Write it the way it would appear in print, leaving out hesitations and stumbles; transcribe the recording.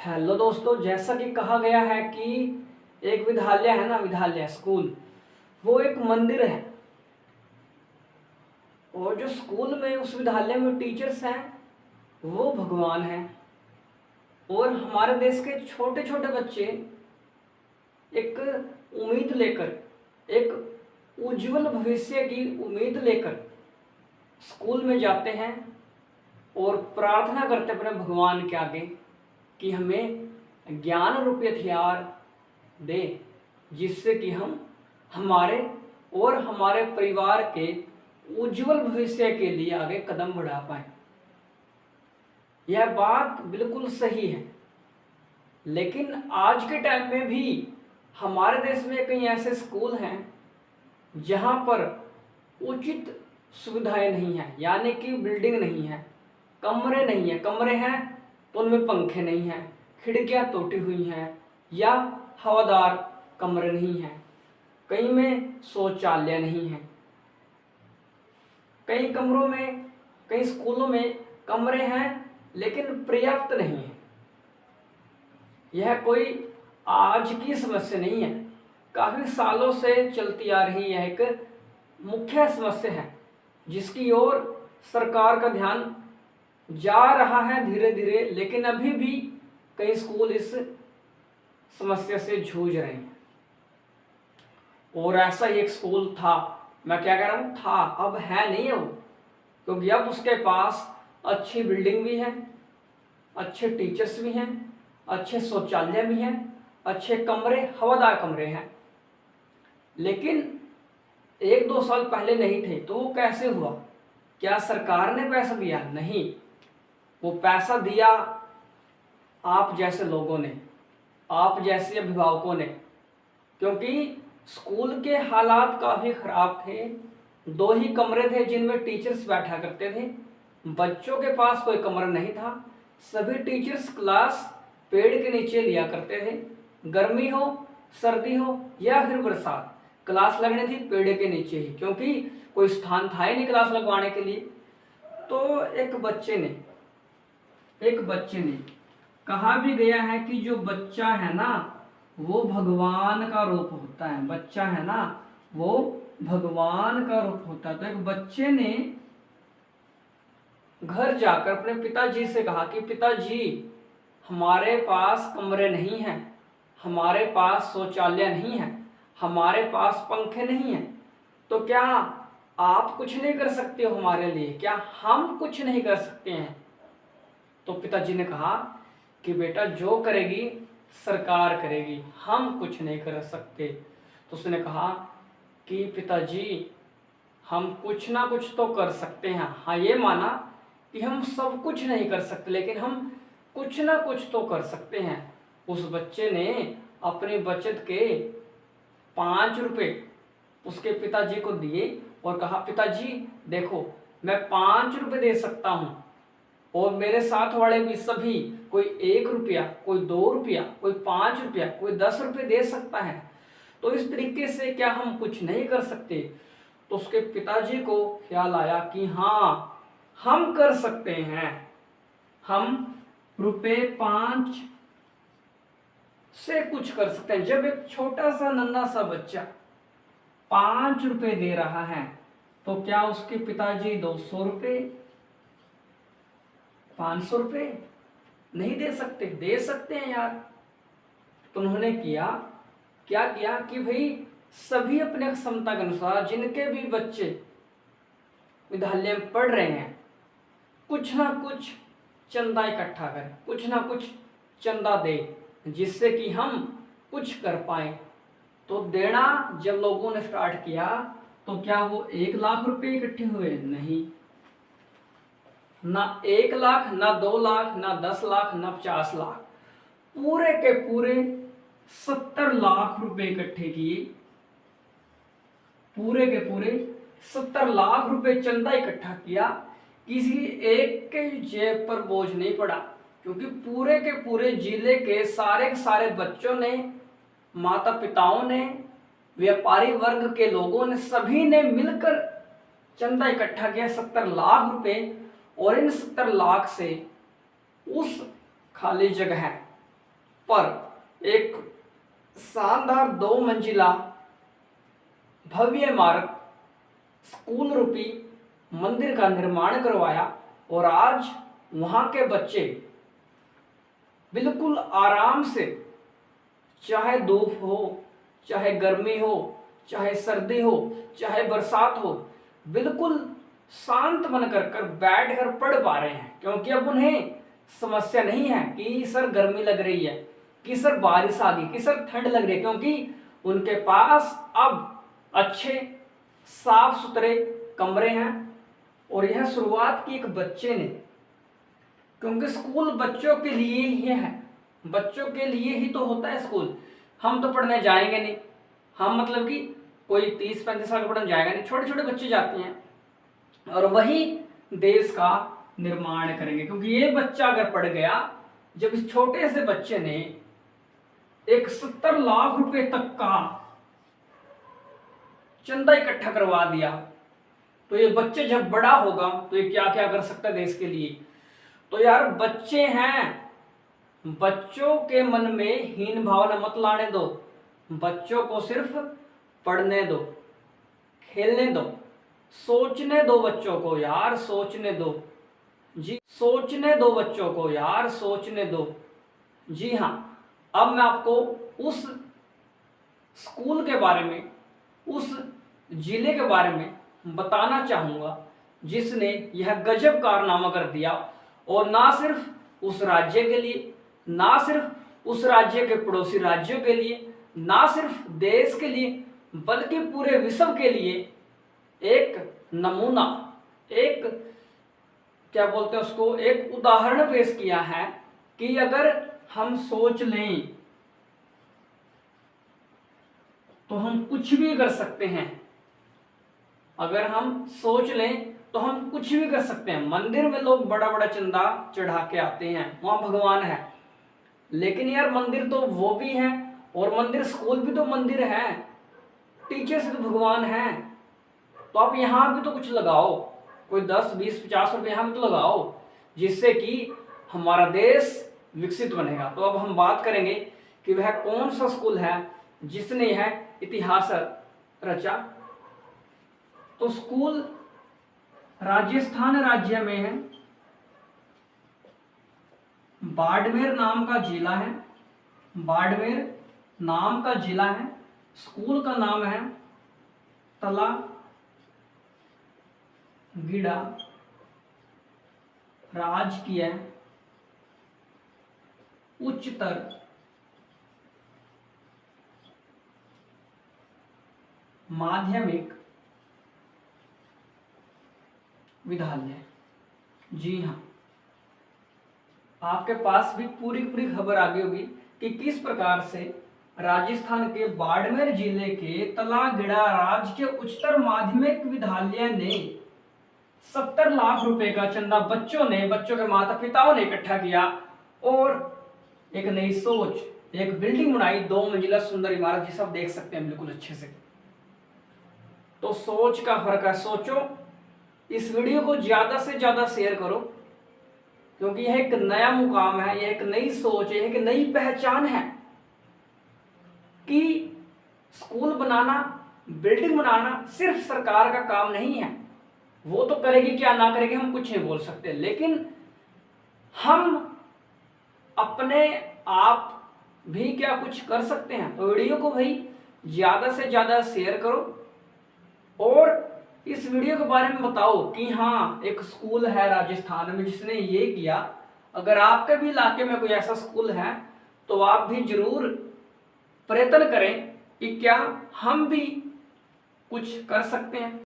Hello दोस्तों, जैसा कि कहा गया है कि एक विद्यालय है ना, विद्यालय स्कूल वो एक मंदिर है। और जो स्कूल में उस विद्यालय में टीचर्स हैं वो भगवान हैं। और हमारे देश के छोटे छोटे बच्चे एक उम्मीद लेकर, एक उज्जवल भविष्य की उम्मीद लेकर स्कूल में जाते हैं और प्रार्थना करते अपने भगवान के आगे कि हमें ज्ञान रूपी हथियार दे, जिससे कि हम हमारे और हमारे परिवार के उज्जवल भविष्य के लिए आगे कदम बढ़ा पाए। यह बात बिल्कुल सही है, लेकिन आज के टाइम में भी हमारे देश में कई ऐसे स्कूल हैं जहां पर उचित सुविधाएं नहीं है, यानी कि बिल्डिंग नहीं है, कमरे नहीं है। कमरे हैं तो उनमें पंखे नहीं हैं, खिड़कियां टूटी हुई हैं या हवादार कमरे नहीं हैं, कई में शौचालय नहीं है। कई कमरों में, कई स्कूलों में कमरे हैं लेकिन पर्याप्त नहीं है। यह कोई आज की समस्या नहीं है, काफी सालों से चलती आ रही यह एक मुख्य समस्या है जिसकी ओर सरकार का ध्यान जा रहा है धीरे धीरे, लेकिन अभी भी कई स्कूल इस समस्या से जूझ रहे हैं। और ऐसा ही एक स्कूल था, मैं क्या कह रहा हूँ था, अब है नहीं है वो, क्योंकि अब उसके पास अच्छी बिल्डिंग भी है, अच्छे टीचर्स भी हैं, अच्छे शौचालय भी हैं, अच्छे कमरे, हवादार कमरे हैं। लेकिन 1-2 साल पहले नहीं थे, तो वो कैसे हुआ? क्या सरकार ने पैसा दिया? नहीं, वो पैसा दिया आप जैसे लोगों ने, आप जैसे अभिभावकों ने, क्योंकि स्कूल के हालात काफ़ी ख़राब थे। 2 ही कमरे थे जिनमें टीचर्स बैठा करते थे, बच्चों के पास कोई कमरा नहीं था। सभी टीचर्स क्लास पेड़ के नीचे लिया करते थे, गर्मी हो, सर्दी हो या फिर बरसात, क्लास लगनी थी पेड़ के नीचे ही, क्योंकि कोई स्थान था ही नहीं क्लास लगवाने के लिए। तो एक बच्चे ने कहा भी गया है कि जो बच्चा है ना वो भगवान का रूप होता है, बच्चा है ना वो भगवान का रूप होता है। तो एक बच्चे ने घर जाकर अपने पिताजी से कहा कि पिताजी, हमारे पास कमरे नहीं हैं, हमारे पास शौचालय नहीं है, हमारे पास पंखे नहीं हैं, तो क्या आप कुछ नहीं कर सकते हो हमारे लिए? क्या हम कुछ नहीं कर सकते हैं? तो पिताजी ने कहा कि बेटा, जो करेगी सरकार करेगी, हम कुछ नहीं कर सकते। तो उसने कहा कि पिताजी, हम कुछ ना कुछ तो कर सकते हैं। हाँ, ये माना कि हम सब कुछ नहीं कर सकते, लेकिन हम कुछ ना कुछ तो कर सकते हैं। उस बच्चे ने अपनी बचत के 5 रुपए उसके पिताजी को दिए और कहा, पिताजी देखो, मैं 5 रुपए दे सकता हूँ और मेरे साथ वाले भी सभी, कोई 1 रुपया, कोई 2 रुपया, कोई 5 रुपया, कोई 10 रुपये दे सकता है। तो इस तरीके से क्या हम कुछ नहीं कर सकते? तो उसके पिताजी को ख्याल आया कि हाँ, हम कर सकते हैं, हम ₹5 से कुछ कर सकते हैं। जब एक छोटा सा नन्हा सा बच्चा 5 रुपए दे रहा है, तो क्या उसके पिताजी 200 रुपए, 500 रुपए नहीं दे सकते? दे सकते हैं यार। तो उन्होंने क्या किया कि भाई सभी अपने क्षमता के अनुसार जिनके भी बच्चे विद्यालय में पढ़ रहे हैं, कुछ ना कुछ चंदा इकट्ठा करें, कुछ ना कुछ चंदा दे, जिससे कि हम कुछ कर पाए। तो देना जब लोगों ने स्टार्ट किया, तो क्या वो 1 लाख रुपए इकट्ठे हुए? नहीं, ना 1 लाख, ना 2 लाख, ना 10 लाख, ना 50 लाख, पूरे के पूरे 70 लाख रुपए इकट्ठे किए। पूरे के पूरे 70 लाख रुपए चंदा इकट्ठा किया। किसी एक के जेब पर बोझ नहीं पड़ा, क्योंकि पूरे के पूरे जिले के सारे बच्चों ने, माता पिताओं ने, व्यापारी वर्ग के लोगों ने, सभी ने मिलकर चंदा इकट्ठा किया 70 लाख रुपए। और इन 70 लाख से उस खाली जगह पर एक शानदार 2 मंजिला भव्य इमारत स्कूल रूपी मंदिर का निर्माण करवाया और आज वहां के बच्चे बिल्कुल आराम से, चाहे धूप हो, चाहे गर्मी हो, चाहे सर्दी हो, चाहे बरसात हो, बिल्कुल शांत मन कर बैठकर पढ़ पा रहे हैं। क्योंकि अब उन्हें समस्या नहीं है कि सर गर्मी लग रही है, कि सर बारिश आ गई, कि सर ठंड लग रही है, क्योंकि उनके पास अब अच्छे साफ सुथरे कमरे हैं। और यह शुरुआत की एक बच्चे ने, क्योंकि स्कूल बच्चों के लिए ही है, बच्चों के लिए ही तो होता है स्कूल। हम तो पढ़ने जाएंगे नहीं, हम मतलब कि कोई 30-35 साल का पढ़ने जाएगा नहीं, छोटे छोटे बच्चे जाते हैं और वही देश का निर्माण करेंगे। क्योंकि ये बच्चा अगर पढ़ गया, जब इस छोटे से बच्चे ने एक 70 लाख रुपए तक का चंदा इकट्ठा करवा दिया, तो ये बच्चे जब बड़ा होगा तो ये क्या क्या कर सकता है देश के लिए। तो यार बच्चे हैं, बच्चों के मन में हीन भावना मत लाने दो, बच्चों को सिर्फ पढ़ने दो, खेलने दो, सोचने दो बच्चों को यार, सोचने दो जी, सोचने दो बच्चों को यार, सोचने दो। जी हाँ, अब मैं आपको उस स्कूल के बारे में, उस जिले के बारे में बताना चाहूंगा जिसने यह गजब कारनामा कर दिया। और ना सिर्फ उस राज्य के लिए, ना सिर्फ उस राज्य के पड़ोसी राज्यों के लिए, ना सिर्फ देश के लिए, बल्कि पूरे विश्व के लिए एक नमूना, एक क्या बोलते हैं उसको, एक उदाहरण पेश किया है कि अगर हम सोच लें तो हम कुछ भी कर सकते हैं। अगर हम सोच लें तो हम कुछ भी कर सकते हैं। मंदिर में लोग बड़ा बड़ा चंदा चढ़ा के आते हैं, वहां भगवान है, लेकिन यार मंदिर तो वो भी है, और मंदिर स्कूल भी तो मंदिर है, टीचर्स तो भगवान है। तो आप यहाँ भी तो कुछ लगाओ, कोई 10, 20, 50 रुपये यहाँ भी तो लगाओ, जिससे कि हमारा देश विकसित बनेगा। तो अब हम बात करेंगे कि वह कौन सा स्कूल है जिसने यह इतिहास रचा। तो स्कूल राजस्थान राज्य में है, बाड़मेर नाम का जिला है, बाड़मेर नाम का जिला है। स्कूल का नाम है तला गिड़ा राजकीय उच्चतर माध्यमिक विद्यालय। जी हाँ, आपके पास भी पूरी पूरी खबर आ गई होगी कि किस प्रकार से राजस्थान के बाड़मेर जिले के तलागढ़ा राजकीय उच्चतर माध्यमिक विद्यालय ने 70 लाख रुपए का चंदा बच्चों के माता पिताओं ने इकट्ठा किया और एक नई सोच, एक बिल्डिंग बनाई, 2 मंजिला सुंदर इमारत जिसे आप देख सकते हैं बिल्कुल अच्छे से। तो सोच का फर्क है, सोचो। इस वीडियो को ज्यादा से ज्यादा शेयर करो, क्योंकि यह एक नया मुकाम है, यह एक नई सोच है, एक नई पहचान है कि स्कूल बनाना, बिल्डिंग बनाना सिर्फ सरकार का काम नहीं है। वो तो करेगी, क्या ना करेगी हम कुछ नहीं बोल सकते, लेकिन हम अपने आप भी क्या कुछ कर सकते हैं। तो वीडियो को भाई ज्यादा से ज्यादा शेयर करो और इस वीडियो के बारे में बताओ कि हाँ एक स्कूल है राजस्थान में जिसने ये किया। अगर आपके भी इलाके में कोई ऐसा स्कूल है तो आप भी जरूर प्रयत्न करें कि क्या हम भी कुछ कर सकते हैं।